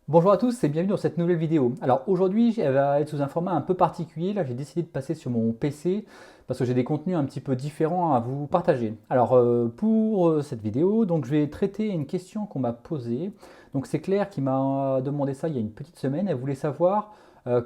Bonjour à tous et bienvenue dans cette nouvelle vidéo. Alors aujourd'hui, elle va être sous un format un peu particulier. Là, j'ai décidé de passer sur mon PC parce que j'ai des contenus un petit peu différents à vous partager. Alors pour cette vidéo, donc je vais traiter une question qu'on m'a posée. Donc c'est Claire qui m'a demandé ça il y a une petite semaine. Elle voulait savoir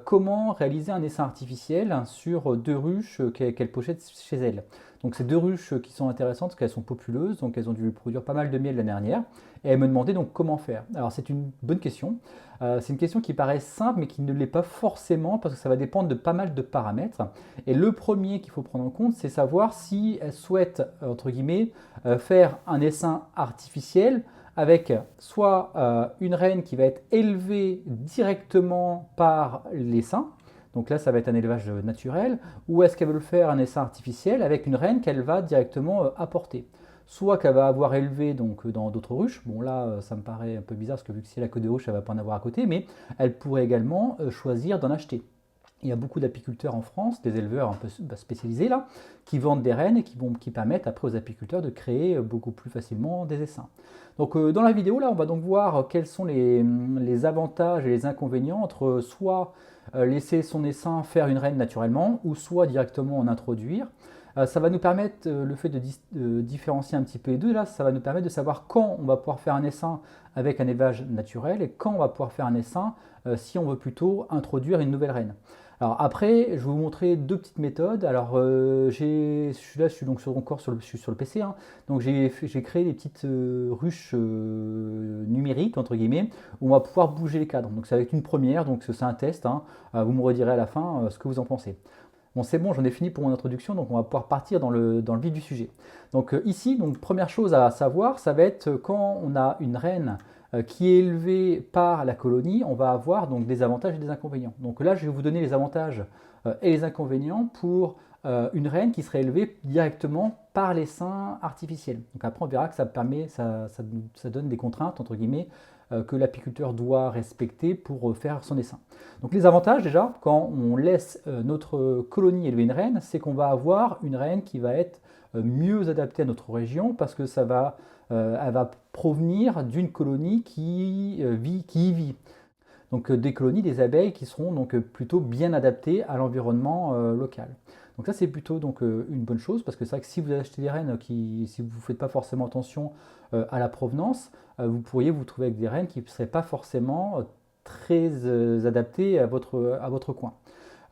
comment réaliser un essaim artificiel sur deux ruches qu'elle possède chez elle. Donc c'est deux ruches qui sont intéressantes parce qu'elles sont populeuses, donc elles ont dû produire pas mal de miel l'année dernière. Et elle me demandait donc comment faire. Alors c'est une bonne question. C'est une question qui paraît simple mais qui ne l'est pas forcément parce que ça va dépendre de pas mal de paramètres. Et le premier qu'il faut prendre en compte, c'est savoir si elle souhaite, entre guillemets, faire un essaim artificiel avec soit une reine qui va être élevée directement par l'essaim, donc là ça va être un élevage naturel, ou est-ce qu'elle veut le faire un essaim artificiel avec une reine qu'elle va directement apporter. Soit qu'elle va avoir élevé donc, dans d'autres ruches, bon là ça me paraît un peu bizarre parce que vu que si elle a que des ruches, elle ne va pas en avoir à côté, mais elle pourrait également choisir d'en acheter. Il y a beaucoup d'apiculteurs en France, des éleveurs un peu spécialisés là, qui vendent des rennes et qui permettent après aux apiculteurs de créer beaucoup plus facilement des essaims. Donc dans la vidéo là, on va donc voir quels sont les avantages et les inconvénients entre soit laisser son essaim faire une reine naturellement, ou soit directement en introduire. Ça va nous permettre, le fait de différencier un petit peu les deux, là, ça va nous permettre de savoir quand on va pouvoir faire un essaim avec un élevage naturel et quand on va pouvoir faire un essaim si on veut plutôt introduire une nouvelle reine. Alors après, je vais vous montrer deux petites méthodes. Alors je suis donc encore je suis sur le PC, hein. Donc j'ai créé des petites ruches numériques entre guillemets où on va pouvoir bouger les cadres. Donc ça va être une première, donc c'est un test, hein. Vous me redirez à la fin ce que vous en pensez. Bon, c'est bon, j'en ai fini pour mon introduction, donc on va pouvoir partir dans le vif du sujet. Donc ici, donc, première chose à savoir, ça va être quand on a une reine qui est élevée par la colonie, on va avoir donc des avantages et des inconvénients. Donc là, je vais vous donner les avantages et les inconvénients pour une reine qui serait élevée directement par l'essaim artificiel. Donc après, on verra que ça permet, ça donne des contraintes, entre guillemets, que l'apiculteur doit respecter pour faire son essaim. Donc les avantages déjà, quand on laisse notre colonie élever une reine, c'est qu'on va avoir une reine qui va être mieux adaptée à notre région parce que elle va provenir d'une colonie qui y vit. Donc des colonies, des abeilles qui seront donc plutôt bien adaptées à l'environnement local. Donc ça c'est plutôt donc une bonne chose parce que c'est vrai que si vous achetez des rennes si vous ne faites pas forcément attention à la provenance, vous pourriez vous trouver avec des rennes qui ne seraient pas forcément très adaptées à votre coin.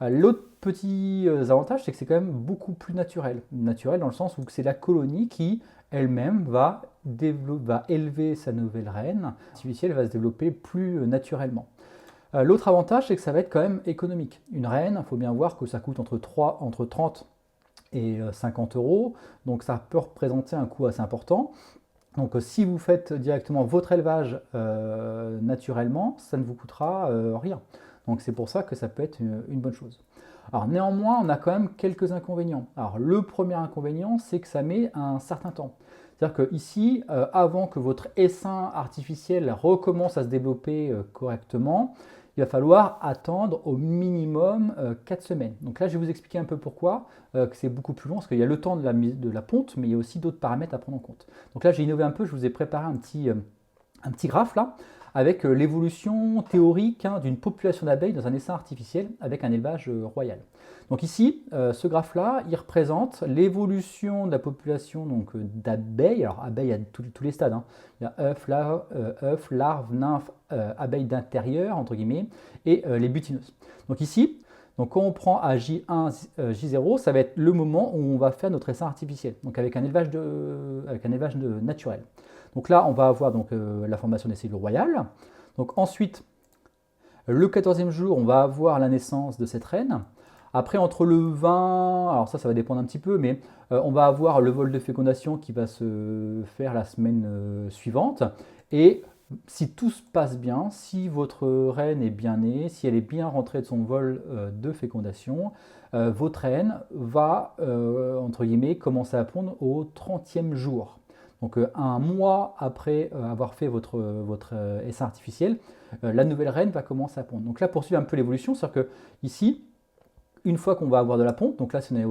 L'autre petit avantage, c'est que c'est quand même beaucoup plus naturel. Naturel dans le sens où c'est la colonie qui elle-même va élever sa nouvelle reine. L'artificiel va se développer plus naturellement. L'autre avantage, c'est que ça va être quand même économique. Une reine, il faut bien voir que ça coûte entre 30 et 50 euros, donc ça peut représenter un coût assez important. Donc si vous faites directement votre élevage naturellement, ça ne vous coûtera rien. Donc c'est pour ça que ça peut être une bonne chose. Alors néanmoins, on a quand même quelques inconvénients. Alors le premier inconvénient, c'est que ça met un certain temps. C'est-à-dire que ici, avant que votre essaim artificiel recommence à se développer correctement, il va falloir attendre au minimum 4 semaines. Donc là, je vais vous expliquer un peu pourquoi, que c'est beaucoup plus long, parce qu'il y a le temps de la ponte, mais il y a aussi d'autres paramètres à prendre en compte. Donc là, j'ai innové un peu, je vous ai préparé un petit graphe là, avec l'évolution théorique hein, d'une population d'abeilles dans un essaim artificiel avec un élevage royal. Donc ici, ce graphe-là, il représente l'évolution de la population d'abeilles. Alors abeilles à tous les stades, hein. Il y a œufs, larves, nymphes, abeilles d'intérieur, entre guillemets, et les butineuses. Donc ici, donc quand on prend à J1, J0, ça va être le moment où on va faire notre essaim artificiel, donc avec un élevage naturel. Donc là, on va avoir donc, la formation des cellules royales. Donc ensuite, le 14e jour, on va avoir la naissance de cette reine. Après, entre le 20, alors ça va dépendre un petit peu, mais on va avoir le vol de fécondation qui va se faire la semaine suivante. Et si tout se passe bien, si votre reine est bien née, si elle est bien rentrée de son vol de fécondation, votre reine va, entre guillemets, commencer à pondre au 30e jour. Donc un mois après avoir fait votre essaim artificiel, la nouvelle reine va commencer à pondre. Donc là, pour suivre un peu l'évolution, c'est-à-dire que ici, une fois qu'on va avoir de la ponte, donc là si on est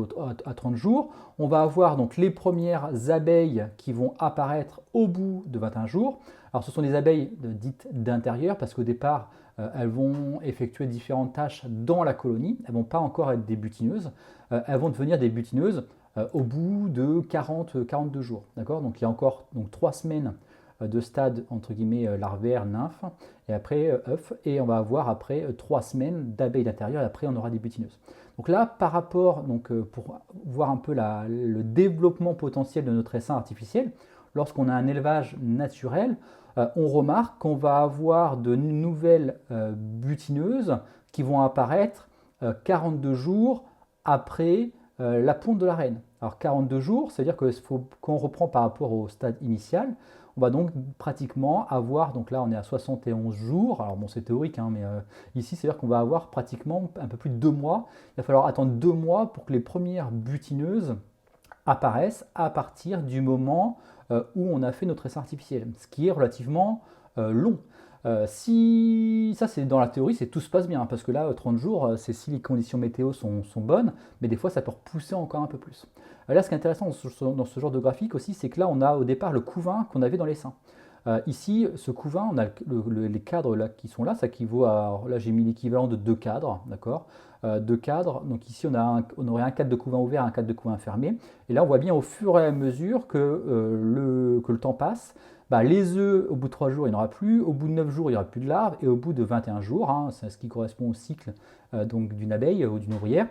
à 30 jours, on va avoir donc les premières abeilles qui vont apparaître au bout de 21 jours. Alors ce sont des abeilles dites d'intérieur parce qu'au départ, elles vont effectuer différentes tâches dans la colonie. Elles ne vont pas encore être des butineuses. Elles vont devenir des butineuses au bout de 42 jours. Donc il y a encore 3 semaines de stade entre guillemets larvaire, nymphe, et après œuf, et on va avoir après 3 semaines d'abeilles d'intérieur, et après on aura des butineuses. Donc là, par rapport, pour voir un peu le développement potentiel de notre essaim artificiel, lorsqu'on a un élevage naturel, on remarque qu'on va avoir de nouvelles butineuses qui vont apparaître 42 jours après la ponte de la reine. Alors 42 jours, c'est-à-dire que quand on reprend par rapport au stade initial, on va donc pratiquement avoir, donc là on est à 71 jours, alors bon c'est théorique, mais ici c'est-à-dire qu'on va avoir pratiquement un peu plus de 2 mois. Il va falloir attendre 2 mois pour que les premières butineuses apparaissent à partir du moment où on a fait notre essaim artificiel, ce qui est relativement long. Si ça c'est dans la théorie, c'est tout se passe bien, parce que là 30 jours, c'est si les conditions météo sont bonnes, mais des fois ça peut repousser encore un peu plus. Là ce qui est intéressant dans ce genre de graphique aussi, c'est que là on a au départ le couvain qu'on avait dans l'essaim. Ici, ce couvain, on a les cadres là, qui sont là, ça équivaut à, là j'ai mis l'équivalent de 2 cadres, d'accord, 2 cadres, donc ici on aurait un cadre de couvain ouvert, un cadre de couvain fermé, et là on voit bien au fur et à mesure que le temps passe, les œufs, au bout de 3 jours, il n'y en aura plus, au bout de 9 jours, il n'y aura plus de larves, et au bout de 21 jours, c'est ce qui correspond au cycle donc d'une abeille ou d'une ouvrière,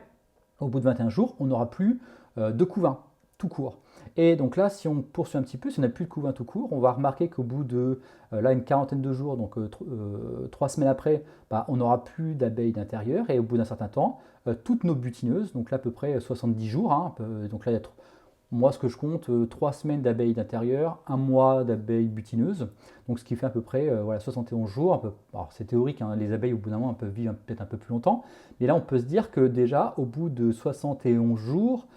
au bout de 21 jours, on n'aura plus de couvain, tout court. Et donc là, si on poursuit un petit peu, si on n'a plus de couvain tout court, on va remarquer qu'au bout de là une quarantaine de jours, donc 3 semaines après, on n'aura plus d'abeilles d'intérieur, et au bout d'un certain temps, toutes nos butineuses, donc là à peu près 70 jours, donc là il y a moi, ce que je compte, 3 semaines d'abeilles d'intérieur, 1 mois d'abeilles butineuses, donc ce qui fait à peu près 71 jours. Alors c'est théorique, les abeilles au bout d'un moment peuvent vivre peut-être un peu plus longtemps, mais là on peut se dire que déjà au bout de 71 jours,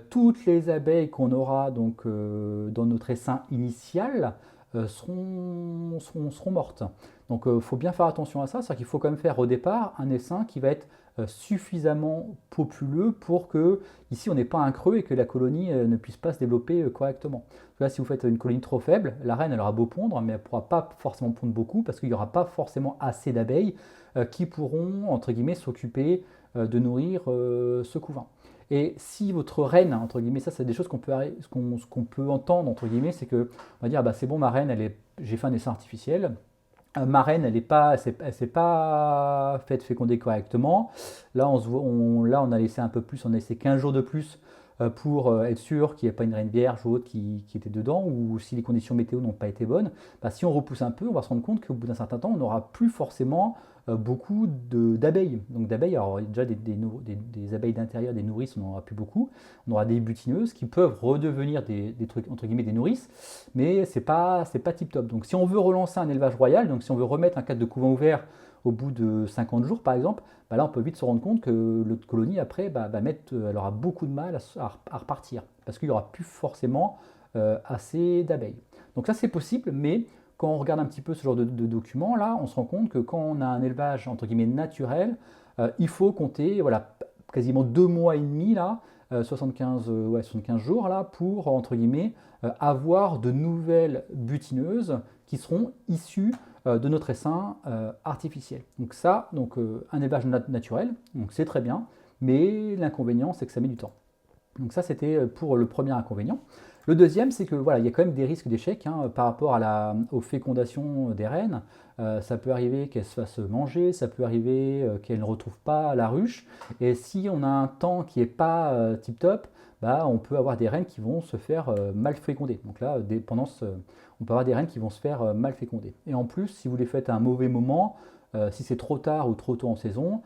toutes les abeilles qu'on aura donc, dans notre essaim initial seront mortes. Donc il faut bien faire attention à ça, c'est-à-dire qu'il faut quand même faire au départ un essaim qui va être suffisamment populeux pour que ici on n'ait pas un creux et que la colonie ne puisse pas se développer correctement. Là, si vous faites une colonie trop faible, la reine elle aura beau pondre, mais elle ne pourra pas forcément pondre beaucoup parce qu'il n'y aura pas forcément assez d'abeilles qui pourront entre guillemets s'occuper de nourrir ce couvain. Et si votre reine, entre guillemets, ça c'est des choses qu'on peut entendre, entre guillemets, c'est que on va dire c'est bon, ma reine, j'ai fait un essaim artificiel, ma reine, elle s'est pas faite féconder correctement. Là, on a laissé un peu plus, on a laissé 15 jours de plus pour être sûr qu'il n'y ait pas une reine vierge ou autre qui était dedans, ou si les conditions météo n'ont pas été bonnes. Si on repousse un peu, on va se rendre compte qu'au bout d'un certain temps, on n'aura plus forcément beaucoup d'abeilles. Donc d'abeilles, alors déjà des abeilles d'intérieur, des nourrices, on n'en aura plus beaucoup. On aura des butineuses qui peuvent redevenir des trucs, entre guillemets, des nourrices, mais c'est pas tip top. Donc si on veut relancer un élevage royal, donc si on veut remettre un cadre de couvain ouvert au bout de 50 jours par exemple, là on peut vite se rendre compte que l'autre colonie après elle aura beaucoup de mal à repartir parce qu'il n'y aura plus forcément assez d'abeilles. Donc ça c'est possible, mais quand on regarde un petit peu ce genre de documents, là, on se rend compte que quand on a un élevage entre guillemets naturel, il faut compter quasiment 2 mois et demi là, 75 jours là, pour entre guillemets avoir de nouvelles butineuses qui seront issues de notre essaim artificiel. Donc ça, un élevage naturel, donc c'est très bien, mais l'inconvénient c'est que ça met du temps. Donc ça c'était pour le premier inconvénient. Le deuxième, c'est que il y a quand même des risques d'échec par rapport aux fécondations des reines. Ça peut arriver qu'elles se fassent manger, ça peut arriver qu'elles ne retrouvent pas la ruche. Et si on a un temps qui n'est pas tip top, on peut avoir des reines qui vont se faire mal féconder. Donc là, on peut avoir des reines qui vont se faire mal féconder. Et en plus, si vous les faites à un mauvais moment, si c'est trop tard ou trop tôt en saison,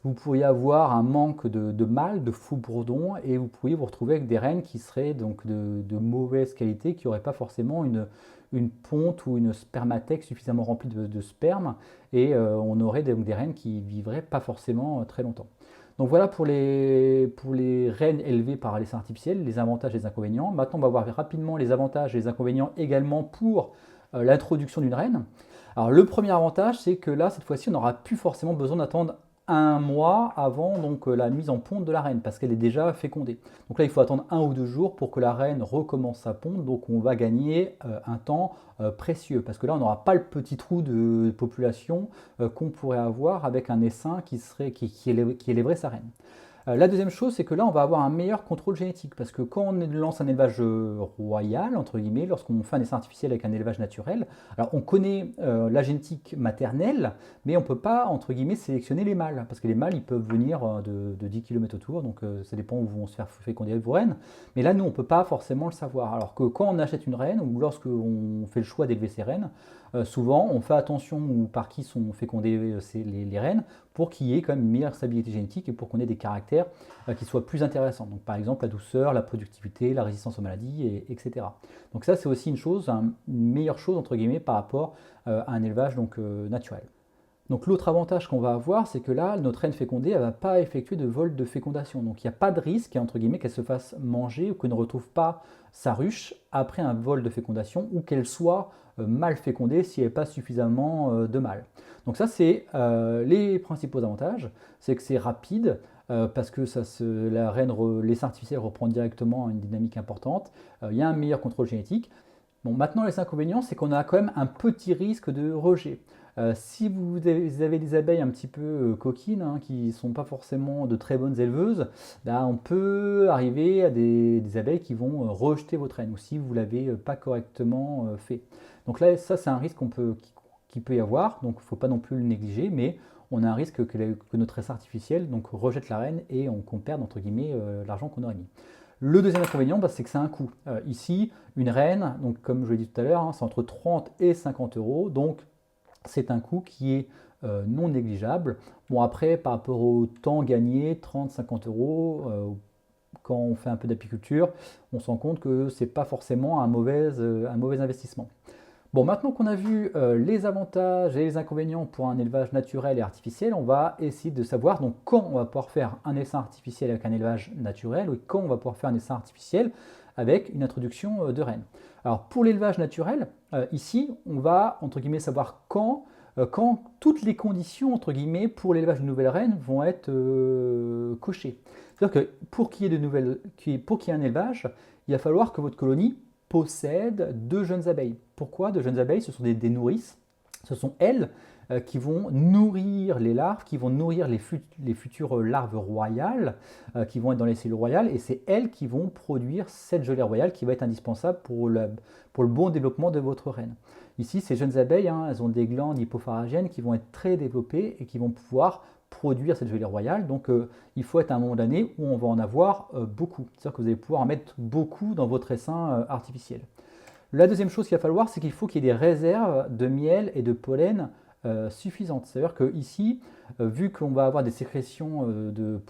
vous pourriez avoir un manque de mâles, de faux bourdons, et vous pourriez vous retrouver avec des reines qui seraient donc de mauvaise qualité, qui n'auraient pas forcément une ponte ou une spermathèque suffisamment remplie de sperme, et on aurait donc des reines qui vivraient pas forcément très longtemps. Donc voilà pour les reines élevées par l'essaim artificiel, les avantages et les inconvénients. Maintenant, on va voir rapidement les avantages et les inconvénients également pour l'introduction d'une reine. Alors le premier avantage, c'est que là, cette fois-ci, on n'aura plus forcément besoin d'attendre 1 mois avant donc, la mise en ponte de la reine, parce qu'elle est déjà fécondée. Donc là, il faut attendre 1 ou 2 jours pour que la reine recommence sa ponte, donc on va gagner un temps précieux, parce que là, on n'aura pas le petit trou de population qu'on pourrait avoir avec un essaim qui élèverait sa reine. La deuxième chose, c'est que là, on va avoir un meilleur contrôle génétique, parce que quand on lance un élevage royal, entre guillemets, lorsqu'on fait un essaim artificiel avec un élevage naturel, alors on connaît la génétique maternelle, mais on ne peut pas, entre guillemets, sélectionner les mâles, parce que les mâles, ils peuvent venir de 10 km autour, donc ça dépend où vont se faire féconder vos reines, mais là, nous, on ne peut pas forcément le savoir, alors que quand on achète une reine, ou lorsqu'on fait le choix d'élever ses reines, souvent, on fait attention par qui sont fécondées les reines pour qu'il y ait quand même une meilleure stabilité génétique et pour qu'on ait des caractères qui soient plus intéressants. Donc, par exemple, la douceur, la productivité, la résistance aux maladies, etc. Donc ça, c'est aussi une meilleure chose, entre guillemets, par rapport à un élevage naturel. Donc l'autre avantage qu'on va avoir, c'est que là, notre reine fécondée, elle ne va pas effectuer de vol de fécondation. Donc il n'y a pas de risque, entre guillemets, qu'elle se fasse manger ou qu'elle ne retrouve pas sa ruche après un vol de fécondation ou qu'elle soit mal fécondée si elle n'est pas suffisamment de mâles. Donc ça, c'est les principaux avantages. C'est que c'est rapide, parce que l'essaim artificiel reprend directement une dynamique importante. Il y a un meilleur contrôle génétique. Bon, maintenant, les inconvénients, c'est qu'on a quand même un petit risque de rejet. Si vous avez des abeilles un petit peu coquines, hein, qui ne sont pas forcément de très bonnes éleveuses, là, on peut arriver à des abeilles qui vont rejeter votre reine, ou si vous ne l'avez pas correctement fait. Donc là, ça, c'est un risque qui peut y avoir, donc il ne faut pas non plus le négliger, mais on a un risque que notre essaim artificiel donc, rejette la reine et qu'on perde, entre guillemets, l'argent qu'on aurait mis. Le deuxième inconvénient, c'est que c'est un coût. Ici, une reine, donc comme je l'ai dit tout à l'heure, hein, c'est entre 30 et 50 euros, donc c'est un coût qui est non négligeable. Bon, après, par rapport au temps gagné, 30-50 euros, quand on fait un peu d'apiculture, on se rend compte que ce n'est pas forcément un mauvais investissement. Bon, maintenant qu'on a vu les avantages et les inconvénients pour un élevage naturel et artificiel, on va essayer de savoir donc, quand on va pouvoir faire un essaim artificiel avec un élevage naturel ou quand on va pouvoir faire un essaim artificiel avec une introduction de reines. Alors pour l'élevage naturel, ici, on va entre guillemets savoir quand toutes les conditions entre guillemets pour l'élevage de nouvelles reines vont être cochées. C'est-à-dire que pour qu'il y ait un élevage, il va falloir que votre colonie possède 2 jeunes abeilles. Pourquoi 2 jeunes abeilles? Ce sont des nourrices. Ce sont elles qui vont nourrir les larves, qui vont nourrir les futures larves royales, qui vont être dans les cellules royales, et c'est elles qui vont produire cette gelée royale qui va être indispensable pour le bon développement de votre reine. Ici, ces jeunes abeilles, hein, elles ont des glandes hypopharyngiennes qui vont être très développées et qui vont pouvoir produire cette gelée royale. Donc il faut être à un moment donné où on va en avoir beaucoup. C'est-à-dire que vous allez pouvoir en mettre beaucoup dans votre essaim artificiel. La deuxième chose qu'il va falloir, c'est qu'il faut qu'il y ait des réserves de miel et de pollen suffisantes. C'est-à-dire que ici, vu qu'on va avoir des sécrétions de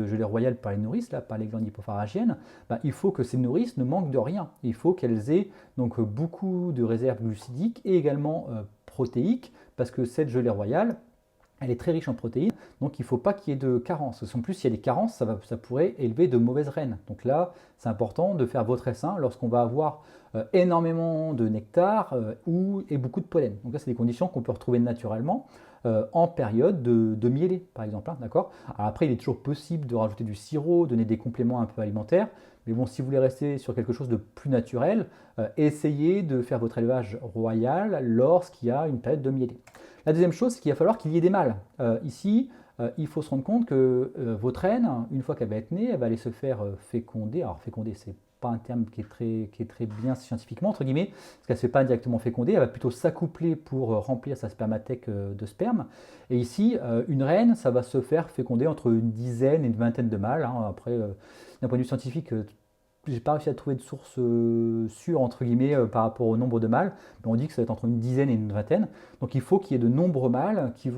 gelée royale par les nourrices, là, par les glandes hypopharyngiennes, il faut que ces nourrices ne manquent de rien. Il faut qu'elles aient donc beaucoup de réserves glucidiques et également protéiques, parce que cette gelée royale, elle est très riche en protéines, donc il ne faut pas qu'il y ait de carences. En plus, s'il y a des carences, ça pourrait élever de mauvaises reines. Donc là, c'est important de faire votre essaim lorsqu'on va avoir énormément de nectar et beaucoup de pollen. Donc là, c'est des conditions qu'on peut retrouver naturellement en période de mielée, par exemple. Hein, d'accord. Alors après, il est toujours possible de rajouter du sirop, donner des compléments un peu alimentaires. Mais bon, si vous voulez rester sur quelque chose de plus naturel, essayez de faire votre élevage royal lorsqu'il y a une période de mielée. La deuxième chose, c'est qu'il va falloir qu'il y ait des mâles. Ici, il faut se rendre compte que votre reine, une fois qu'elle va être née, elle va aller se faire féconder. Alors féconder, c'est pas un terme qui est très bien scientifiquement, entre guillemets, parce qu'elle ne se fait pas directement féconder, elle va plutôt s'accoupler pour remplir sa spermathèque de sperme. Et ici, une reine, ça va se faire féconder entre une dizaine et une vingtaine de mâles. Hein. Après, d'un point de vue scientifique, j'ai pas réussi à trouver de source sûre, entre guillemets, par rapport au nombre de mâles, mais on dit que ça va être entre une dizaine et une vingtaine. Donc il faut qu'il y ait de nombreux mâles qui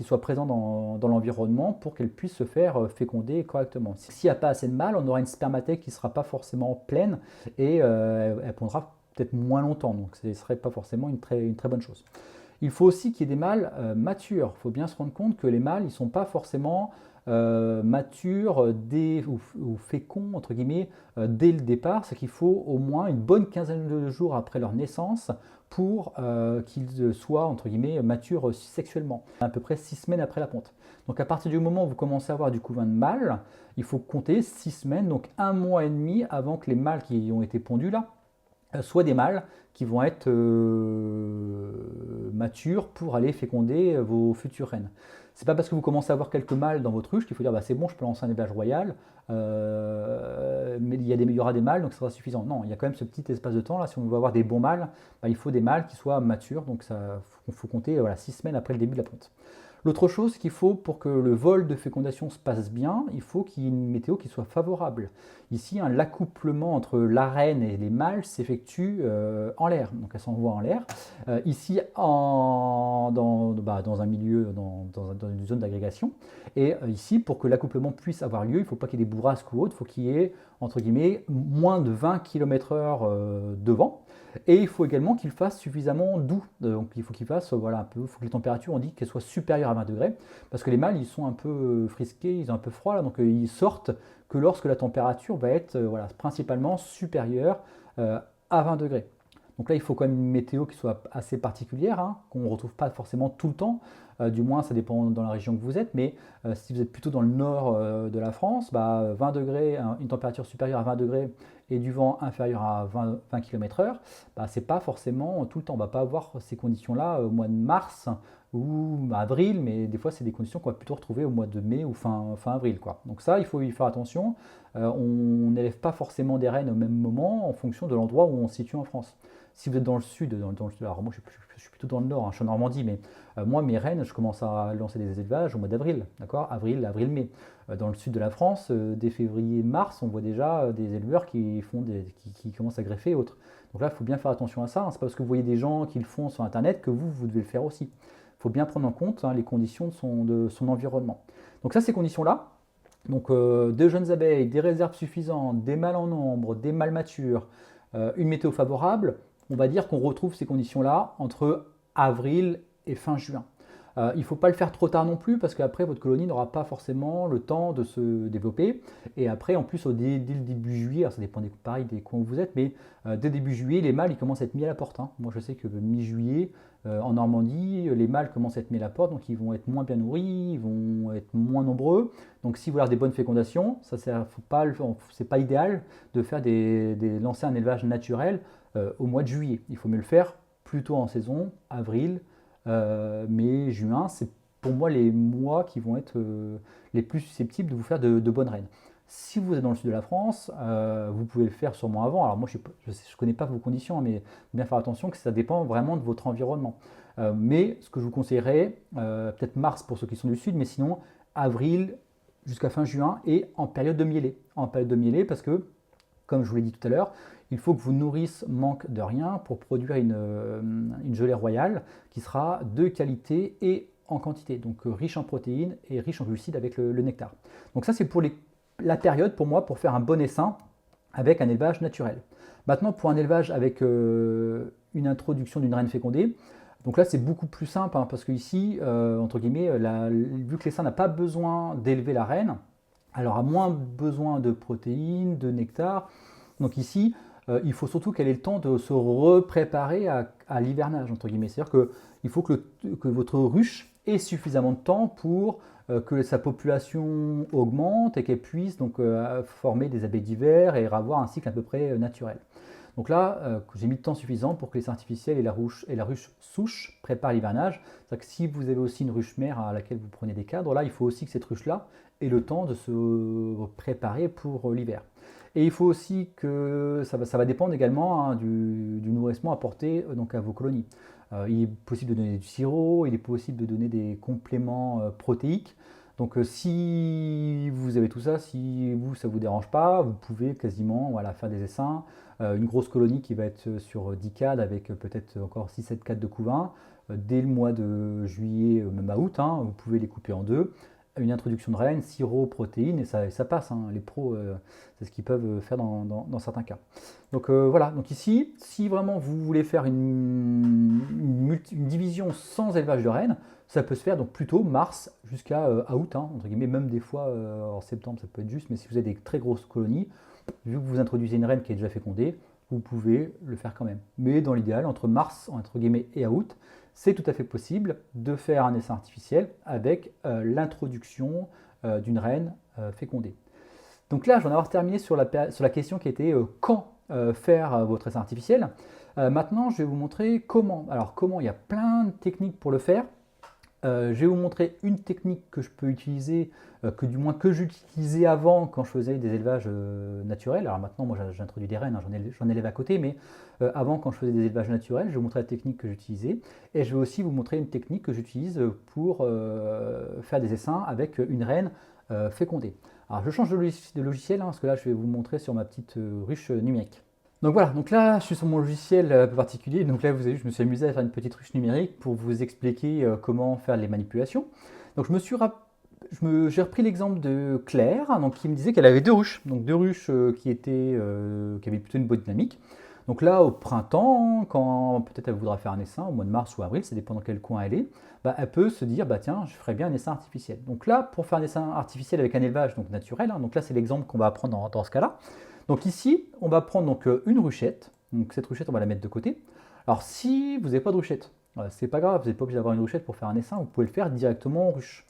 soient présents dans l'environnement pour qu'elles puissent se faire féconder correctement. S'il n'y a pas assez de mâles, on aura une spermathèque qui ne sera pas forcément pleine et elle pondra peut-être moins longtemps, donc ce ne serait pas forcément une très bonne chose. Il faut aussi qu'il y ait des mâles matures. Il faut bien se rendre compte que les mâles, ils ne sont pas forcément matures ou féconds, entre guillemets, dès le départ. C'est qu'il faut au moins une bonne quinzaine de jours après leur naissance pour qu'ils soient, entre guillemets, matures sexuellement, à peu près 6 semaines après la ponte. Donc à partir du moment où vous commencez à avoir du couvain de mâles, il faut compter 6 semaines, donc 1 mois et demi avant que les mâles qui ont été pondus là, soient des mâles qui vont être matures pour aller féconder vos futures reines. C'est pas parce que vous commencez à avoir quelques mâles dans votre ruche qu'il faut dire bah, c'est bon, je peux lancer un élevage royal, mais il y aura des mâles donc ça sera suffisant. Non, il y a quand même ce petit espace de temps là. Si on veut avoir des bons mâles, bah, il faut des mâles qui soient matures, donc il faut compter voilà, 6 semaines après le début de la ponte. L'autre chose qu'il faut pour que le vol de fécondation se passe bien, il faut qu'il y ait une météo qui soit favorable. Ici, l'accouplement entre la reine et les mâles s'effectue en l'air, donc elles s'envoient en l'air. Ici, dans un milieu, dans une zone d'agrégation. Et ici, pour que l'accouplement puisse avoir lieu, il ne faut pas qu'il y ait des bourrasques ou autre, il faut qu'il y ait, entre guillemets, moins de 20 km/h de vent. Et il faut également qu'il fasse suffisamment doux. Donc il faut qu'il fasse, voilà, un peu, il faut que les températures, on dit qu'elles soient supérieures à 20 degrés, parce que les mâles, ils sont un peu frisqués, ils ont un peu froid, là, donc ils sortent que lorsque la température va être voilà, principalement supérieure à 20 degrés. Donc là, il faut quand même une météo qui soit assez particulière, hein, qu'on ne retrouve pas forcément tout le temps. Du moins, ça dépend dans la région que vous êtes, mais si vous êtes plutôt dans le nord de la France, 20 degrés, une température supérieure à 20 degrés et du vent inférieur à 20 km/h, ce n'est pas forcément tout le temps. On ne va pas avoir ces conditions-là au mois de mars ou avril, mais des fois, c'est des conditions qu'on va plutôt retrouver au mois de mai ou fin avril, quoi. Donc ça, il faut y faire attention. On n'élève pas forcément des rennes au même moment en fonction de l'endroit où on se situe en France. Si vous êtes dans le sud, alors moi je suis plutôt dans le nord, hein, je suis en Normandie, mais moi mes rennes, je commence à lancer des élevages au mois d'avril, d'accord, avril-mai. Dans le sud de la France, dès février-mars, on voit déjà des éleveurs qui commencent à greffer et autres. Donc là, il faut bien faire attention à ça, hein. C'est pas parce que vous voyez des gens qui le font sur Internet que vous devez le faire aussi. Il faut bien prendre en compte les conditions de son environnement. Donc ça, ces conditions-là, donc de jeunes abeilles, des réserves suffisantes, des mâles en nombre, des mâles matures, une météo favorable, on va dire qu'on retrouve ces conditions-là entre avril et fin juin. Il ne faut pas le faire trop tard non plus parce qu'après votre colonie n'aura pas forcément le temps de se développer. Et après, en plus, dès le début juillet, alors ça dépend pareil des coins où vous êtes, mais dès début juillet, les mâles ils commencent à être mis à la porte, hein. Moi je sais que mi-juillet, en Normandie, les mâles commencent à être mis à la porte, donc ils vont être moins bien nourris, ils vont être moins nombreux. Donc si vous voulez avoir des bonnes fécondations, c'est pas idéal de faire lancer un élevage naturel au mois de juillet. Il faut mieux le faire plutôt en saison, avril, mai, juin. C'est pour moi les mois qui vont être les plus susceptibles de vous faire de bonnes reines. Si vous êtes dans le sud de la France, vous pouvez le faire sûrement avant. Alors moi, je ne connais pas vos conditions, mais bien faire attention que ça dépend vraiment de votre environnement. Mais ce que je vous conseillerais, peut-être mars pour ceux qui sont du sud, mais sinon avril jusqu'à fin juin et en période de mielée. En période de mielée parce que, comme je vous l'ai dit tout à l'heure, il faut que vos nourrices manquent de rien pour produire une gelée royale qui sera de qualité et en quantité, donc riche en protéines et riche en glucides avec le nectar. Donc ça, c'est pour la période pour moi pour faire un bon essaim avec un élevage naturel. Maintenant, pour un élevage avec une introduction d'une reine fécondée, donc là c'est beaucoup plus simple hein, parce que ici, entre guillemets, vu que l'essaim n'a pas besoin d'élever la reine, elle aura moins besoin de protéines, de nectar. Donc ici, il faut surtout qu'elle ait le temps de se repréparer à l'hivernage, entre guillemets. C'est-à-dire qu'il faut que votre ruche ait suffisamment de temps pour que sa population augmente et qu'elle puisse donc former des abeilles d'hiver et avoir un cycle à peu près naturel. Donc là, j'ai mis le temps suffisant pour que les artificiels et la ruche souche préparent l'hivernage. C'est-à-dire que si vous avez aussi une ruche mère à laquelle vous prenez des cadres, là, il faut aussi que cette ruche-là ait le temps de se préparer pour l'hiver. Et il faut aussi que ça va dépendre également hein, du nourrissement apporté donc à vos colonies. Il est possible de donner du sirop, il est possible de donner des compléments protéiques. Donc si vous avez tout ça, si ça ne vous dérange pas, vous pouvez quasiment faire des essaims. Une grosse colonie qui va être sur 10 cadres avec peut-être encore 6-7 cadres de couvain. Dès le mois de juillet, même à août, hein, vous pouvez les couper en deux. une introduction de reine, sirop, protéines, et ça passe, hein. Les pros, c'est ce qu'ils peuvent faire dans certains cas. Donc voilà, donc ici, si vraiment vous voulez faire une division sans élevage de rennes, ça peut se faire donc plutôt mars jusqu'à août, hein, entre guillemets, même des fois en septembre ça peut être juste, mais si vous avez des très grosses colonies, vu que vous introduisez une reine qui est déjà fécondée, vous pouvez le faire quand même. Mais dans l'idéal, entre mars entre guillemets, et août, c'est tout à fait possible de faire un essaim artificiel avec l'introduction d'une reine fécondée. Donc là, j'en ai terminé sur la question qui était quand faire votre essaim artificiel. Maintenant, je vais vous montrer comment. Alors comment, il y a plein de techniques pour le faire. Je vais vous montrer une technique que je peux utiliser, que j'utilisais avant quand je faisais des élevages naturels. Alors maintenant, moi j'introduis des rennes, hein, j'en élève à côté, mais avant quand je faisais des élevages naturels, je vais vous montrer la technique que j'utilisais. Et je vais aussi vous montrer une technique que j'utilise pour faire des essaims avec une reine fécondée. Alors je change de logiciel, hein, parce que là je vais vous montrer sur ma petite ruche numérique. Donc voilà, donc là je suis sur mon logiciel un peu particulier, donc là vous avez vu, je me suis amusé à faire une petite ruche numérique pour vous expliquer comment faire les manipulations. Donc j'ai repris l'exemple de Claire, hein, donc, qui me disait qu'elle avait deux ruches, donc deux ruches qui avaient plutôt une bonne dynamique. Donc là au printemps, quand peut-être elle voudra faire un essaim, au mois de mars ou avril, ça dépend dans quel coin elle est, bah, elle peut se dire, bah tiens, je ferais bien un essaim artificiel. Donc là, pour faire un essaim artificiel avec un élevage donc naturel, hein, donc là c'est l'exemple qu'on va apprendre dans ce cas-là. Donc ici, on va prendre donc une ruchette. Donc cette ruchette, on va la mettre de côté. Alors si vous n'avez pas de ruchette, c'est pas grave, vous n'êtes pas obligé d'avoir une ruchette pour faire un essaim, vous pouvez le faire directement en ruche.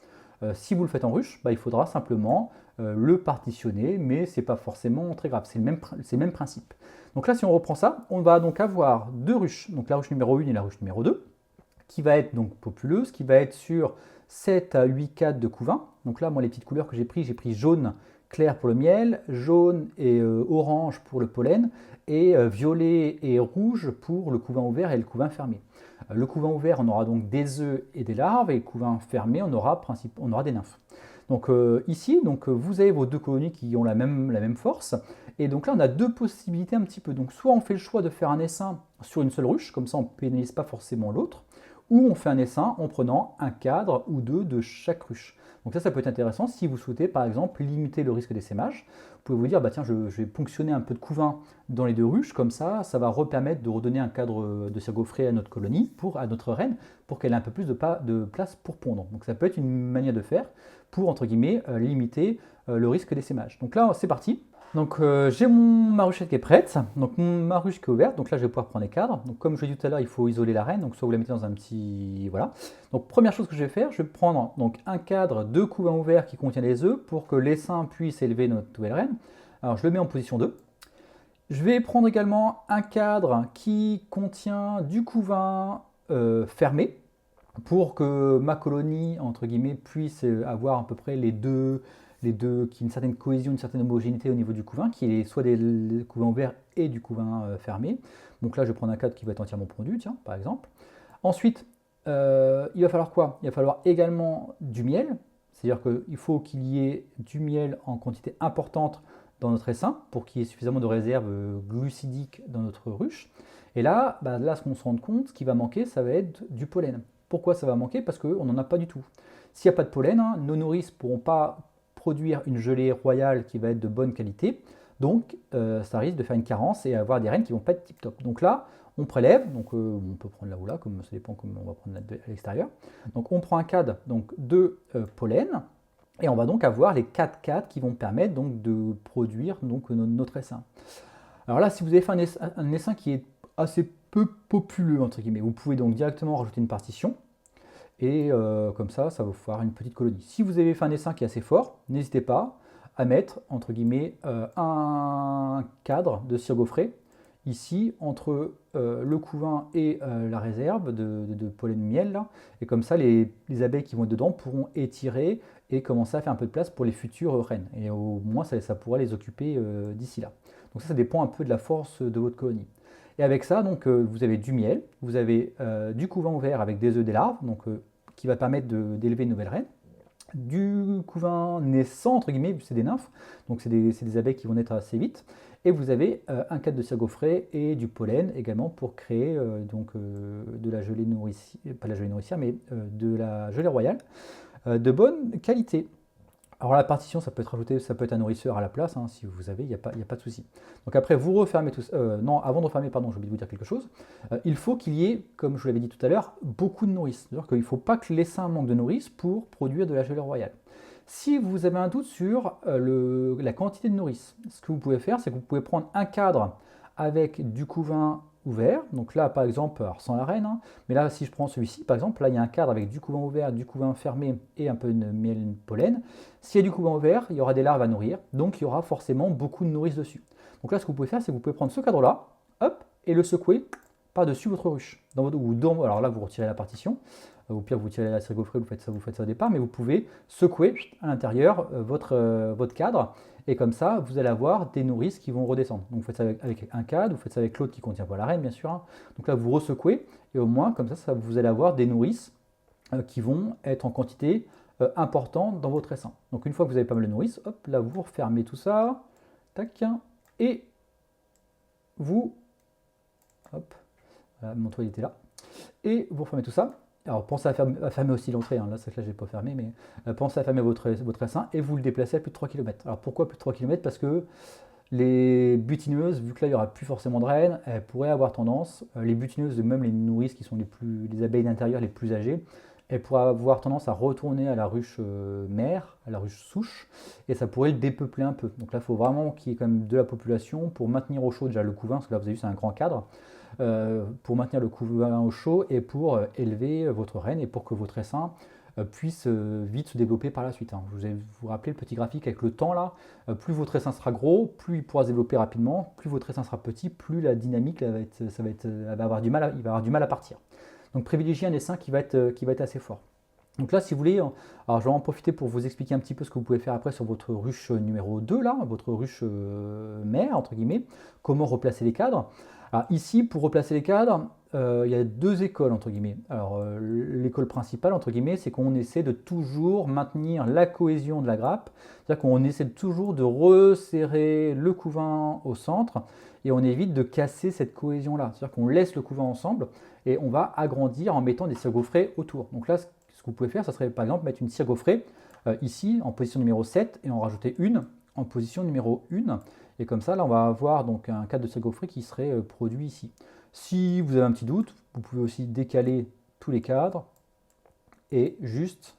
Si vous le faites en ruche, bah, il faudra simplement le partitionner, mais c'est pas forcément très grave, c'est le même principe. Donc là, si on reprend ça, on va donc avoir deux ruches, donc la ruche numéro 1 et la ruche numéro 2, qui va être donc populeuse, qui va être sur 7 à 8 cadres de couvain. Donc là, moi, les petites couleurs que j'ai pris jaune clair pour le miel, jaune et orange pour le pollen, et violet et rouge pour le couvain ouvert et le couvain fermé. Le couvain ouvert, on aura donc des œufs et des larves, et le couvain fermé, on aura des nymphes. Donc ici, vous avez vos deux colonies qui ont la même force, et donc là on a deux possibilités un petit peu. Donc soit on fait le choix de faire un essaim sur une seule ruche, comme ça on ne pénalise pas forcément l'autre, ou on fait un essaim en prenant un cadre ou deux de chaque ruche. Donc ça peut être intéressant si vous souhaitez par exemple limiter le risque d'essaimage. Vous pouvez vous dire, bah tiens, je vais ponctionner un peu de couvain dans les deux ruches, comme ça va permettre de redonner un cadre de cirgofrée à notre colonie, à notre reine, pour qu'elle ait un peu plus de place pour pondre. Donc ça peut être une manière de faire pour, entre guillemets, limiter le risque d'essaimage. Donc là, c'est parti. Donc j'ai ma ruchette qui est prête, donc ma ruche qui est ouverte, donc là je vais pouvoir prendre les cadres. Donc comme je l'ai dit tout à l'heure, il faut isoler la reine, donc soit vous la mettez dans un petit... Voilà. Donc première chose que je vais faire, je vais prendre donc, un cadre de couvain ouvert qui contient les œufs pour que l'essaim puisse élever notre nouvelle reine. Alors je le mets en position 2. Je vais prendre également un cadre qui contient du couvain fermé pour que ma colonie, entre guillemets, puisse avoir à peu près les deux, qui une certaine cohésion, une certaine homogénéité au niveau du couvain, qui est soit des couvains ouverts et du couvain fermé. Donc là, je vais prendre un cadre qui va être entièrement pondu, tiens, par exemple. Ensuite, il va falloir quoi? Il va falloir également du miel, c'est-à-dire qu'il faut qu'il y ait du miel en quantité importante dans notre essaim pour qu'il y ait suffisamment de réserves glucidiques dans notre ruche. Et là, ce qu'on se rend compte, ce qui va manquer, ça va être du pollen. Pourquoi ça va manquer? Parce qu'on n'en a pas du tout. S'il n'y a pas de pollen, hein, nos nourrices ne pourront pas produire une gelée royale qui va être de bonne qualité. Donc, ça risque de faire une carence et avoir des reines qui ne vont pas être tip-top. Donc là, on prélève, donc on peut prendre là ou là, comme ça dépend comment on va prendre à l'extérieur. Donc on prend un cadre de pollen, et on va donc avoir les 4 cadres qui vont permettre donc, de produire notre essaim. Alors là, si vous avez fait un essaim qui est assez peu populeux, entre guillemets, vous pouvez donc directement rajouter une partition, et comme ça va vous faire une petite colonie. Si vous avez fait un essaim qui est assez fort, n'hésitez pas à mettre, entre guillemets, un cadre de cirgofrée, ici, entre le couvain et la réserve de pollen miel, là, et comme ça, les abeilles qui vont être dedans pourront étirer et commencer à faire un peu de place pour les futures reines. Et au moins, ça pourra les occuper d'ici là. Donc ça dépend un peu de la force de votre colonie. Et avec ça, donc, vous avez du miel, vous avez du couvain ouvert avec des œufs, des larves, donc, qui va permettre d'élever une nouvelle reine, du couvain naissant, entre guillemets, c'est des nymphes, donc c'est des abeilles qui vont naître assez vite, et vous avez un cadre de cirgofrée et du pollen également pour créer de la gelée nourricière, pas la gelée nourricière, mais de la gelée royale de bonne qualité. Alors la partition, ça peut être rajouté, ça peut être un nourrisseur à la place, hein, si vous avez, il n'y a pas de souci. Donc après, vous refermez tout ça. Non, avant de refermer, pardon, j'ai oublié de vous dire quelque chose. Il faut qu'il y ait, comme je vous l'avais dit tout à l'heure, beaucoup de nourrice. C'est-à-dire qu'il ne faut pas que l'essaim manque de nourrice pour produire de la gelée royale. Si vous avez un doute sur la quantité de nourrice, ce que vous pouvez faire, c'est que vous pouvez prendre un cadre avec du couvain ouvert. Donc là, par exemple, alors sans la reine, hein, mais là, si je prends celui-ci, par exemple, là, il y a un cadre avec du couvain ouvert, du couvain fermé et un peu de miel pollen. S'il y a du couvain ouvert, il y aura des larves à nourrir, donc il y aura forcément beaucoup de nourrice dessus. Donc là, ce que vous pouvez faire, c'est que vous pouvez prendre ce cadre-là, hop, et le secouer par-dessus votre ruche. Alors là, vous retirez la partition. Au pire, vous tirez la cire gaufrée, vous faites ça au départ, mais vous pouvez secouer à l'intérieur votre cadre, et comme ça, vous allez avoir des nourrices qui vont redescendre. Donc vous faites ça avec un cadre, vous faites ça avec l'autre qui contient pas la reine, bien sûr, hein. Donc là, vous resecouez, et au moins, comme ça, vous allez avoir des nourrices qui vont être en quantité importante dans votre essaim. Donc une fois que vous avez pas mal de nourrices, hop, là, vous refermez tout ça, tac, et vous, hop, voilà, mon toit était là, et vous refermez tout ça. Alors pensez à fermer aussi l'entrée, hein. Là c'est que là je n'ai pas fermé, mais pensez à fermer votre essaim et vous le déplacez à plus de 3 km. Alors pourquoi plus de 3 km? Parce que les butineuses, vu que là il n'y aura plus forcément de reine, elles pourraient avoir tendance, les butineuses, même les nourrices qui sont les abeilles d'intérieur les plus âgées, elles pourraient avoir tendance à retourner à la ruche mère, à la ruche souche, et ça pourrait le dépeupler un peu. Donc là il faut vraiment qu'il y ait quand même de la population pour maintenir au chaud déjà le couvain, parce que là vous avez vu c'est un grand cadre. Pour maintenir le couvain au chaud et pour élever votre reine et pour que votre essaim puisse vite se développer par la suite, hein. Vous rappelez le petit graphique avec le temps là, plus votre essaim sera gros, plus il pourra se développer rapidement, plus votre essaim sera petit, plus la dynamique il va avoir du mal à partir. Donc privilégiez un essaim qui va être assez fort. Donc là, si vous voulez, alors je vais en profiter pour vous expliquer un petit peu ce que vous pouvez faire après sur votre ruche numéro 2, là, votre ruche mère, entre guillemets, comment replacer les cadres. Alors ici, pour replacer les cadres, il y a deux écoles, entre guillemets. Alors l'école principale, entre guillemets, c'est qu'on essaie de toujours maintenir la cohésion de la grappe, c'est-à-dire qu'on essaie toujours de resserrer le couvain au centre, et on évite de casser cette cohésion-là. C'est-à-dire qu'on laisse le couvain ensemble, et on va agrandir en mettant des cires gaufrées autour. Donc là, ce que vous pouvez faire, ça serait par exemple mettre une cire gaufrée ici, en position numéro 7, et en rajouter une en position numéro 1. Et comme ça, là, on va avoir donc un cadre de cire gaufrée qui serait produit ici. Si vous avez un petit doute, vous pouvez aussi décaler tous les cadres et juste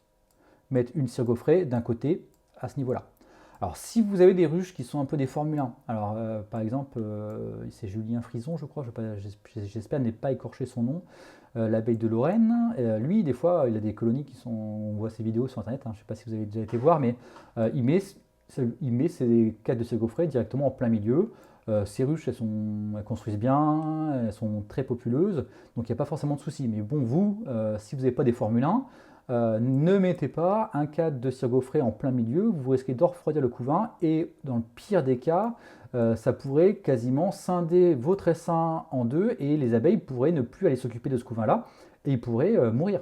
mettre une cire gaufrée d'un côté à ce niveau-là. Alors, si vous avez des ruches qui sont un peu des Formule 1, alors par exemple, c'est Julien Frison, je crois, j'espère ne pas écorcher son nom, l'abeille de Lorraine, lui, des fois, il a des colonies qui sont, on voit ses vidéos sur Internet, hein, je ne sais pas si vous avez déjà été voir, mais il met ses cadres de cire gaufrée directement en plein milieu. Ces ruches, elles construisent bien, elles sont très populeuses, donc il n'y a pas forcément de souci. Mais bon, vous, si vous n'avez pas des Formule 1, ne mettez pas un cadre de cire gaufrée en plein milieu, vous risquez de refroidir le couvain et dans le pire des cas, ça pourrait quasiment scinder votre essaim en deux et les abeilles pourraient ne plus aller s'occuper de ce couvain-là et ils pourraient mourir.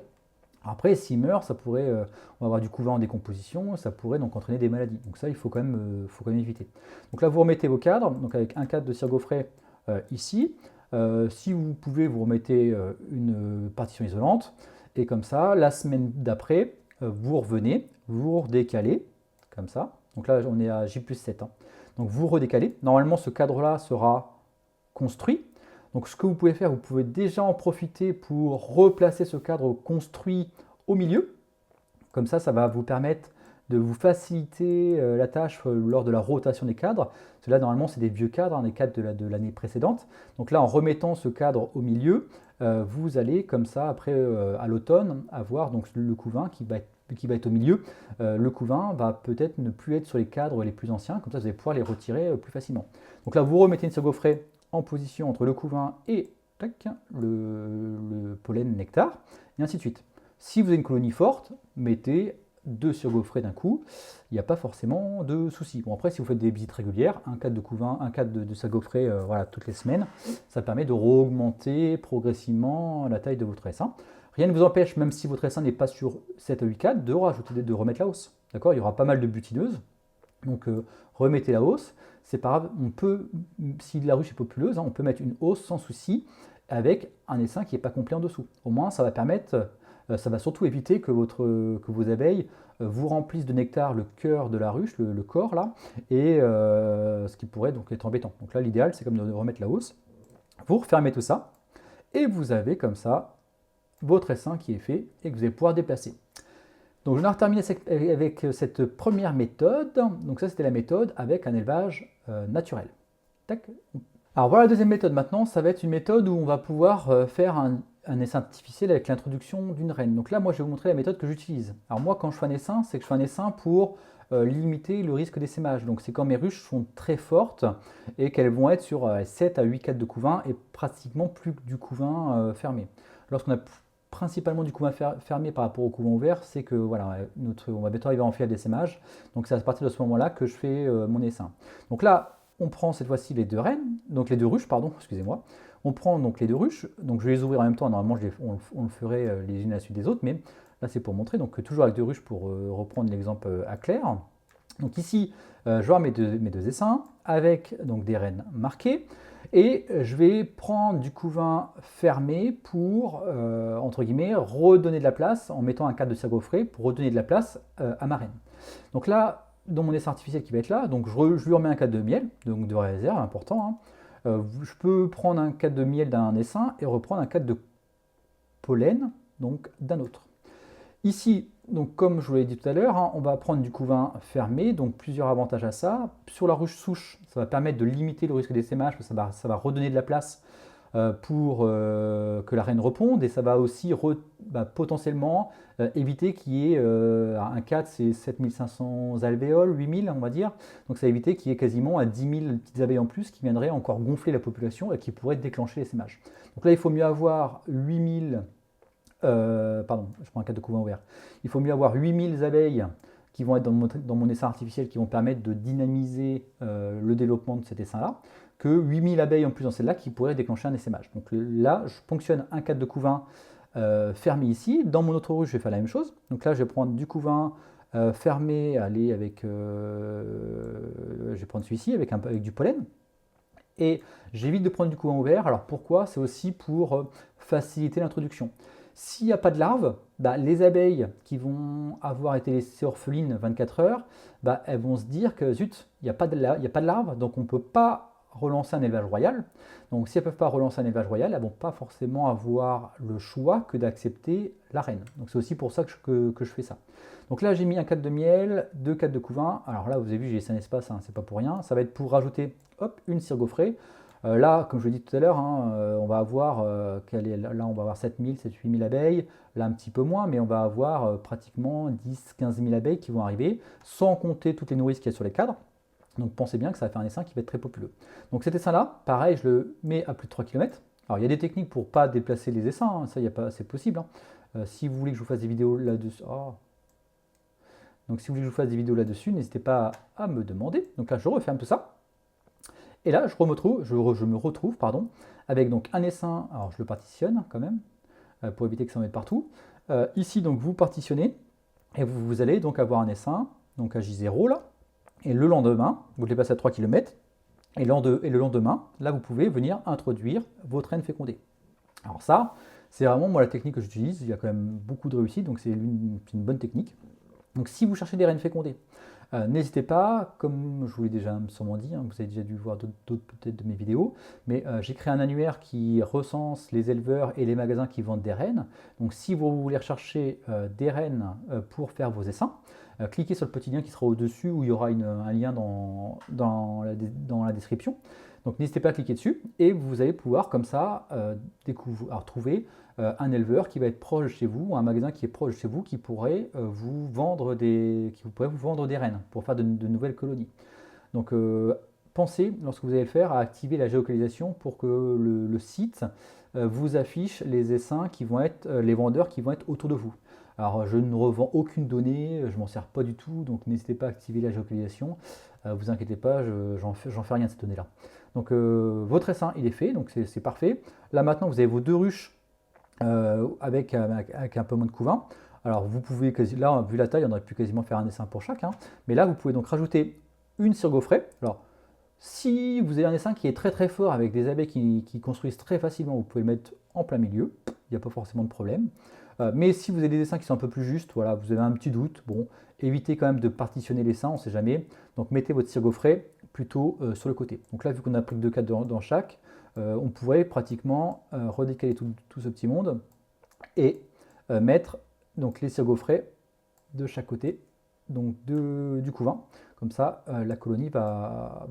Après, s'ils meurent, on va avoir du couvain en décomposition, ça pourrait donc entraîner des maladies. Donc ça, il faut quand même éviter. Donc là, vous remettez vos cadres, donc avec un cadre de cire gaufrée ici. Si vous pouvez, vous remettez une partition isolante. Et comme ça, la semaine d'après, vous revenez, vous redécalez, comme ça. Donc là, on est à J+7, hein. Donc vous redécalez. Normalement, ce cadre-là sera construit. Donc ce que vous pouvez faire, vous pouvez déjà en profiter pour replacer ce cadre construit au milieu. Comme ça va vous permettre de vous faciliter la tâche lors de la rotation des cadres. Parce que là, normalement, c'est des vieux cadres, hein, des cadres de l'année précédente. Donc là, en remettant ce cadre au milieu, vous allez, comme ça, après, à l'automne, avoir donc, le couvain qui va être au milieu. Le couvain va peut-être ne plus être sur les cadres les plus anciens. Comme ça, vous allez pouvoir les retirer plus facilement. Donc là, vous remettez une cire gaufrée en position entre le couvain et tac, le pollen nectar, et ainsi de suite. Si vous avez une colonie forte, mettez 2 cires gaufrées d'un coup, il n'y a pas forcément de souci. Bon, après, si vous faites des visites régulières, un cadre de couvain, un cadre de cire gaufrée voilà, toutes les semaines, ça permet de augmenter progressivement la taille de votre essaim. Rien ne vous empêche, même si votre essaim n'est pas sur 7 à 8 cadres, de remettre la hausse. D'accord, il y aura pas mal de butineuses, donc remettez la hausse. C'est pas grave, on peut, si la ruche est populeuse, hein, on peut mettre une hausse sans souci avec un essaim qui n'est pas complet en dessous. Au moins, ça va permettre ça va surtout éviter que vos abeilles vous remplissent de nectar le cœur de la ruche, le corps là, et ce qui pourrait donc être embêtant. Donc là, l'idéal, c'est comme de remettre la hausse. Vous refermez tout ça, et vous avez comme ça votre essaim qui est fait et que vous allez pouvoir déplacer. Donc je vais terminer avec cette première méthode. Donc ça, c'était la méthode avec un élevage naturel. Tac. Alors voilà la deuxième méthode maintenant, ça va être une méthode où on va pouvoir faire un essaim artificiel avec l'introduction d'une reine. Donc là, moi, je vais vous montrer la méthode que j'utilise. Alors moi, quand je fais un essaim, c'est que je fais un essaim pour limiter le risque d'essaimage. Donc c'est quand mes ruches sont très fortes et qu'elles vont être sur 7 à 8 cadres de couvain et pratiquement plus que du couvain fermé. Lorsqu'on a principalement du couvain fermé par rapport au couvain ouvert, c'est que voilà, on va bientôt arriver en fièvre d'essaimage. Donc c'est à partir de ce moment-là que je fais mon essaim. Donc là, on prend cette fois-ci les deux reines, donc les deux ruches, pardon, excusez-moi. On prend donc les deux ruches, donc je vais les ouvrir en même temps, normalement on le ferait les unes à la suite des autres, mais là c'est pour montrer, donc toujours avec deux ruches pour reprendre l'exemple à clair. Donc ici, je vais avoir mes deux essaims avec donc des reines marquées, et je vais prendre du couvain fermé pour, entre guillemets, redonner de la place en mettant un cadre de cirgo frais pour redonner de la place à ma reine. Donc là, dans mon essaim artificiel qui va être là, donc je lui remets un cadre de miel, donc de réserve, important. Je peux prendre un cadre de miel d'un essaim et reprendre un cadre de pollen, donc d'un autre. Ici, donc comme je vous l'ai dit tout à l'heure, on va prendre du couvain fermé, donc plusieurs avantages à ça. Sur la ruche souche, ça va permettre de limiter le risque d'essaimage, parce que ça va redonner de la place pour que la reine réponde, et ça va aussi potentiellement éviter qu'il y ait un cadre, c'est 7500 alvéoles, 8000 on va dire, donc ça va éviter qu'il y ait quasiment à 10 000 petites abeilles en plus qui viendraient encore gonfler la population et qui pourraient déclencher l'essaimage. Donc là il faut mieux avoir 8000, pardon, je prends un cadre de couvain ouvert, il faut mieux avoir 8000 abeilles qui vont être dans mon essaim artificiel, qui vont permettre de dynamiser le développement de cet essaim-là, que 8000 abeilles en plus dans celle-là qui pourraient déclencher un essaimage. Donc là, je ponctionne un cadre de couvain fermé ici. Dans mon autre ruche, je vais faire la même chose. Donc là, je vais prendre du couvain fermé, aller avec, je vais prendre celui-ci avec du pollen. Et j'évite de prendre du couvain ouvert. Alors pourquoi? C'est aussi pour faciliter l'introduction. S'il n'y a pas de larves, les abeilles qui vont avoir été laissées orphelines 24 heures, elles vont se dire que zut, il n'y a pas de larves, donc on ne peut pas relancer un élevage royal. Donc si elles ne peuvent pas relancer un élevage royal, elles ne vont pas forcément avoir le choix que d'accepter la reine. Donc c'est aussi pour ça que je fais ça. Donc là j'ai mis un cadre de miel, deux cadres de couvain. Alors là vous avez vu j'ai laissé un espace, c'est pas pour rien. Ça va être pour rajouter une cirgo frais. Là, comme je l'ai dit tout à l'heure, on va avoir, là on va avoir 7000, 8000 abeilles, là un petit peu moins, mais on va avoir pratiquement 10-15 000 abeilles qui vont arriver, sans compter toutes les nourrices qu'il y a sur les cadres. Donc pensez bien que ça va faire un essaim qui va être très populeux. Donc cet essaim-là, pareil, je le mets à plus de 3 km. Alors il y a des techniques pour ne pas déplacer les essaims, ça c'est possible. Si vous voulez que je vous fasse des vidéos là-dessus, donc si vous voulez que je vous fasse des vidéos là-dessus, n'hésitez pas à me demander. Donc là je referme tout ça. Et là, je me retrouve avec donc un essaim, alors je le partitionne quand même, pour éviter que ça en mette partout. Ici, donc vous partitionnez, et vous allez donc avoir un essaim, donc à J0 là, et le lendemain, vous le passez à 3 km, et le lendemain, là vous pouvez venir introduire votre reine fécondée. Alors ça, c'est vraiment moi la technique que j'utilise, il y a quand même beaucoup de réussite, donc c'est une bonne technique. Donc si vous cherchez des reines fécondées, n'hésitez pas, comme je vous l'ai déjà sûrement dit, vous avez déjà dû voir d'autres peut-être de mes vidéos, mais j'ai créé un annuaire qui recense les éleveurs et les magasins qui vendent des reines. Donc si vous voulez rechercher des reines pour faire vos essaims, cliquez sur le petit lien qui sera au-dessus où il y aura un lien dans la description. Donc n'hésitez pas à cliquer dessus et vous allez pouvoir comme ça trouver un éleveur qui va être proche de chez vous, un magasin qui est proche de chez vous qui pourrait vous vendre des reines pour faire de nouvelles colonies. Donc pensez, lorsque vous allez le faire, à activer la géolocalisation pour que le site vous affiche les essaims qui vont être, les vendeurs qui vont être autour de vous. Alors je ne revends aucune donnée, je m'en sers pas du tout, donc n'hésitez pas à activer la géolocalisation. Vous inquiétez pas, j'en fais rien de ces données-là. Donc votre essaim il est fait, donc c'est parfait. Là maintenant vous avez vos deux ruches avec un peu moins de couvain. Alors vous pouvez, là vu la taille, on aurait pu quasiment faire un essaim pour chaque, mais là vous pouvez donc rajouter une cirgo frais. Alors si vous avez un essaim qui est très très fort avec des abeilles qui construisent très facilement, vous pouvez le mettre en plein milieu, il n'y a pas forcément de problème. Mais si vous avez des dessins qui sont un peu plus justes, voilà, vous avez un petit doute, bon, évitez quand même de partitionner les seins, on ne sait jamais. Donc mettez votre cire gaufrée plutôt sur le côté. Donc là, vu qu'on a pris que 2 cadres dans chaque, on pourrait pratiquement redécaler tout ce petit monde et mettre donc, les cires gaufrées de chaque côté, donc du couvain. Comme ça, la colonie va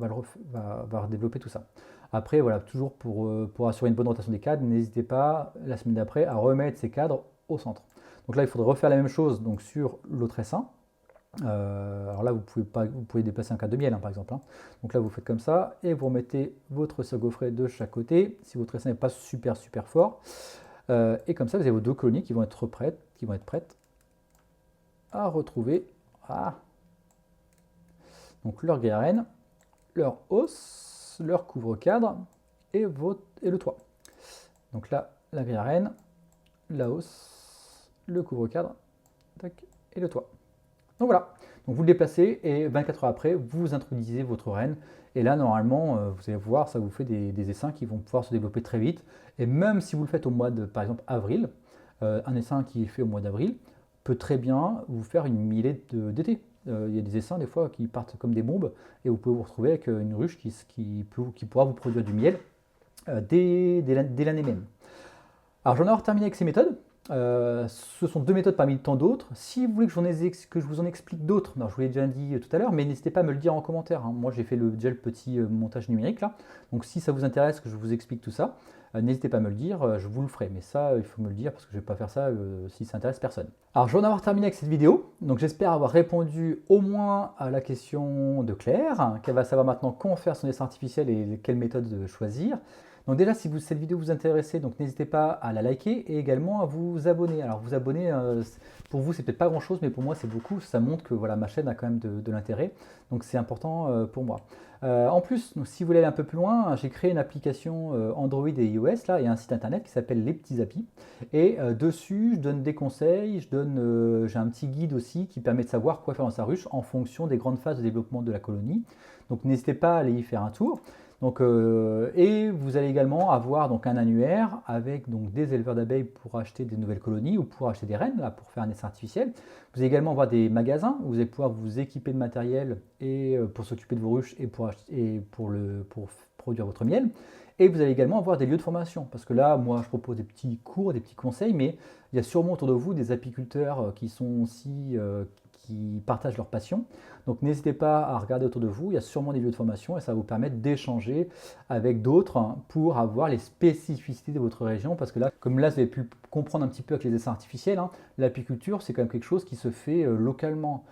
redévelopper tout ça. Après, voilà, toujours pour assurer une bonne rotation des cadres, n'hésitez pas, la semaine d'après, à remettre ces cadres au centre. Donc là, il faudrait refaire la même chose donc, sur l'autre essaim. Alors là, vous pouvez déplacer un cadre de miel, hein, par exemple. Hein. Donc là, vous faites comme ça, et vous remettez votre cire gaufrée de chaque côté, si votre essaim n'est pas super fort. Et comme ça, vous avez vos 2 colonies qui vont être prêtes, à retrouver donc leur grille leur hausse, leur couvre-cadre et le toit. Donc là, la grille la hausse, le couvre-cadre et le toit. Donc voilà, donc vous le déplacez et 24 heures après, vous introduisez votre reine. Et là, normalement, vous allez voir, ça vous fait des essaims qui vont pouvoir se développer très vite. Et même si vous le faites au mois de, par exemple, avril, un essaim qui est fait au mois d'avril peut très bien vous faire une millée d'été. Il y a des essaims, des fois, qui partent comme des bombes et vous pouvez vous retrouver avec une ruche qui pourra vous produire du miel dès l'année même. Alors, j'en ai terminé avec ces méthodes. Ce sont 2 méthodes parmi tant d'autres. Si vous voulez que je vous en explique d'autres, je vous l'ai déjà dit tout à l'heure, mais n'hésitez pas à me le dire en commentaire. Hein. Moi, j'ai fait déjà le petit montage numérique là. Donc, si ça vous intéresse que je vous explique tout ça, n'hésitez pas à me le dire, je vous le ferai. Mais ça, il faut me le dire parce que je ne vais pas faire ça si ça intéresse personne. Alors, je vais en avoir terminé avec cette vidéo. Donc, j'espère avoir répondu au moins à la question de Claire, hein, qu'elle va savoir maintenant comment faire son dessin artificiel et quelle méthode choisir. Donc déjà, si cette vidéo vous intéresse, donc n'hésitez pas à la liker et également à vous abonner. Alors vous abonner, pour vous, c'est peut-être pas grand-chose, mais pour moi, c'est beaucoup. Ça montre que voilà, ma chaîne a quand même de l'intérêt. Donc c'est important pour moi. En plus, donc, si vous voulez aller un peu plus loin, j'ai créé une application Android et iOS là, et un site internet qui s'appelle Les Petits Appis. Et dessus, je donne des conseils, j'ai un petit guide aussi qui permet de savoir quoi faire dans sa ruche en fonction des grandes phases de développement de la colonie. Donc n'hésitez pas à aller y faire un tour. Donc, et vous allez également avoir donc, un annuaire avec donc, des éleveurs d'abeilles pour acheter des nouvelles colonies ou pour acheter des reines là, pour faire un essaim artificiel. Vous allez également avoir des magasins où vous allez pouvoir vous équiper de matériel et, pour s'occuper de vos ruches et pour produire votre miel. Et vous allez également avoir des lieux de formation. Parce que là, moi, je propose des petits cours, des petits conseils, mais il y a sûrement autour de vous des apiculteurs qui sont aussi qui partagent leur passion. Donc n'hésitez pas à regarder autour de vous, il y a sûrement des lieux de formation et ça va vous permettre d'échanger avec d'autres pour avoir les spécificités de votre région. Parce que là, comme là, vous avez pu comprendre un petit peu avec les essaims artificiels, hein, l'apiculture, c'est quand même quelque chose qui se fait localement.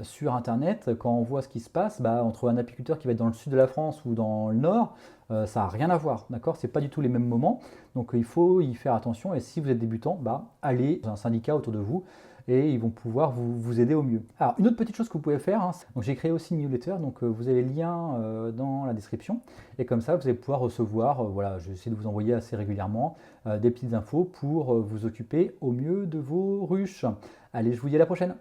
Sur internet, quand on voit ce qui se passe, entre un apiculteur qui va être dans le sud de la France ou dans le nord, ça n'a rien à voir, d'accord? C'est pas du tout les mêmes moments, donc il faut y faire attention. Et si vous êtes débutant, allez dans un syndicat autour de vous et ils vont pouvoir vous aider au mieux. Alors une autre petite chose que vous pouvez faire, hein, donc j'ai créé aussi une newsletter, donc vous avez le lien dans la description et comme ça vous allez pouvoir recevoir, voilà, je vais essayer de vous envoyer assez régulièrement des petites infos pour vous occuper au mieux de vos ruches. Allez, je vous dis à la prochaine.